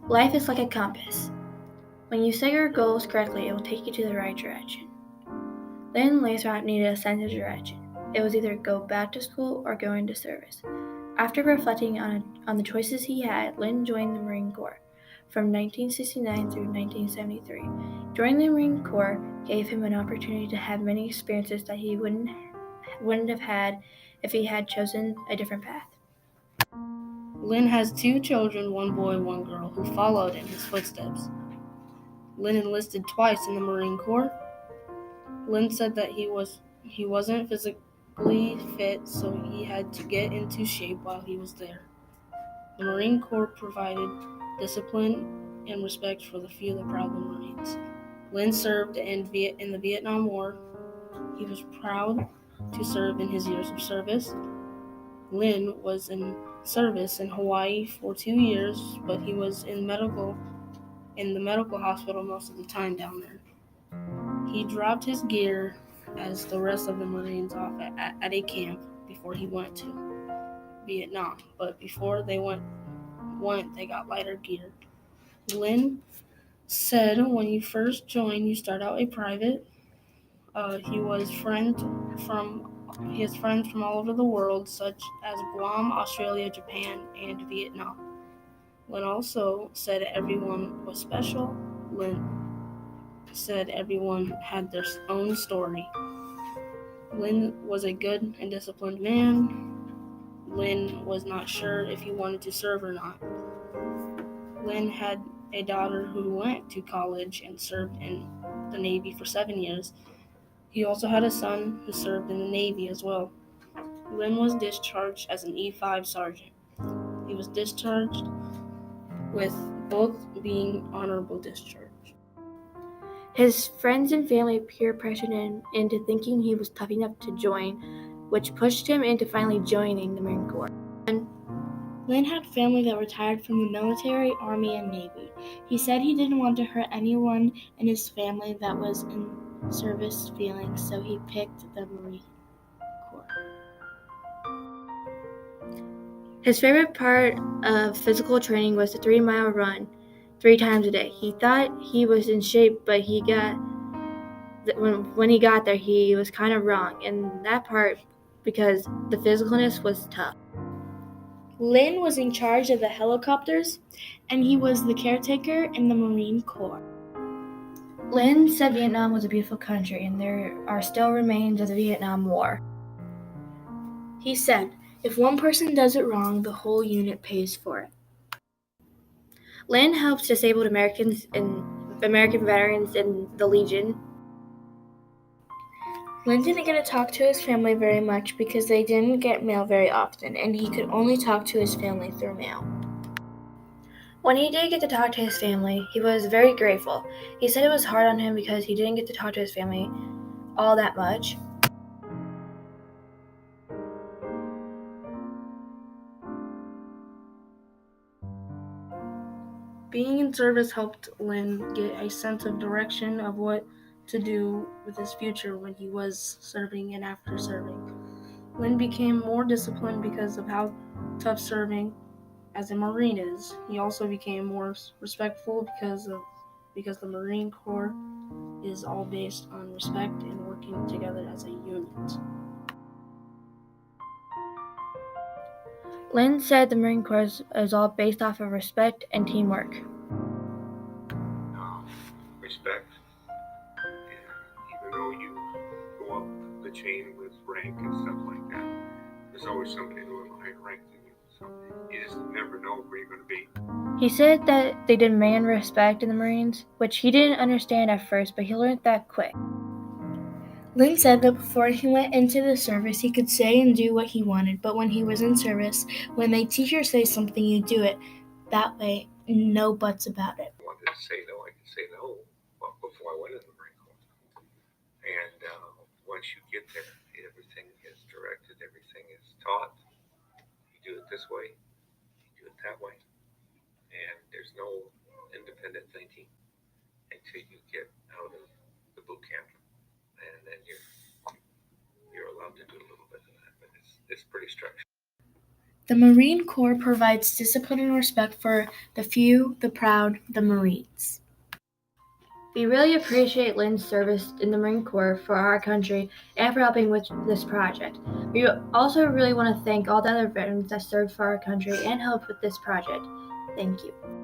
Life is like a compass. When you set your goals correctly, it will take you to the right direction. Lynn and Lathrop needed a sense of direction. It was either go back to school or go into service. After reflecting on the choices he had, Lynn joined the Marine Corps from 1969 through 1973. Joining the Marine Corps gave him an opportunity to have many experiences that he wouldn't have had if he had chosen a different path. Lynn has 2 children, 1 boy, 1 girl, who followed in his footsteps. Lynn enlisted twice in the Marine Corps. Lynn said that he wasn't physically fit, so he had to get into shape while he was there. The Marine Corps provided discipline and respect for the few that proud the Marines. Lynn served in the Vietnam War. He was proud to serve in his years of service. Lynn was in service in Hawaii for 2 years, but he was in the medical hospital most of the time down there. He dropped his gear as the rest of the Marines off at a camp before he went to Vietnam, but before they went, they got lighter gear. Lynn said when you first join, you start out a private. He has friends from all over the world, such as Guam, Australia, Japan, and Vietnam. Lynn also said everyone was special. Lynn said everyone had their own story. Lynn was a good and disciplined man. Lynn was not sure if he wanted to serve or not. Lynn had a daughter who went to college and served in the Navy for 7 years. He also had a son who served in the Navy as well. Lynn was discharged as an E5 sergeant. He was discharged with both being honorable discharge. His friends and family peer pressured him into thinking he was tough enough to join, which pushed him into finally joining the Marine Corps. Lynn had family that retired from the military, army, and navy. He said he didn't want to hurt anyone in his family that was in service feelings, so he picked the Marine Corps. His favorite part of physical training was the 3-mile run 3 times a day. He thought he was in shape, but when he got there, he was kind of wrong in that part because the physicalness was tough. Lynn was in charge of the helicopters, and he was the caretaker in the Marine Corps. Lynn said Vietnam was a beautiful country, and there are still remains of the Vietnam War. He said, if one person does it wrong, the whole unit pays for it. Lynn helps disabled American veterans in the Legion. Lynn didn't get to talk to his family very much because they didn't get mail very often, and he could only talk to his family through mail. When he did get to talk to his family, he was very grateful. He said it was hard on him because he didn't get to talk to his family all that much. Being in service helped Lynn get a sense of direction of what to do with his future when he was serving and after serving. Lynn became more disciplined because of how tough serving as a Marine is. He also became more respectful because the Marine Corps is all based on respect and working together as a unit. Lynn said the Marine Corps is all based off of respect and teamwork. Respect. And even though you go up the chain with rank and stuff like that, there's always somebody a little higher rank than you. So you just never know where you're going to be. He said that they demand respect in the Marines, which he didn't understand at first, but he learned that quick. Lynn said that before he went into the service, he could say and do what he wanted, but when he was in service, when the teacher says something, you do it. That way, no buts about it. I wanted to say no, I could say no before I went in the Marine Corps. And once you get there, everything is directed, everything is taught. You do it this way, you do it that way. And there's no independent thinking until you get out of the boot camp. And then you're allowed to do a little bit of that, but it's pretty structured. The Marine Corps provides discipline and respect for the few, the proud, the Marines. We really appreciate Lynn's service in the Marine Corps for our country and for helping with this project. We also really want to thank all the other veterans that served for our country and helped with this project. Thank you.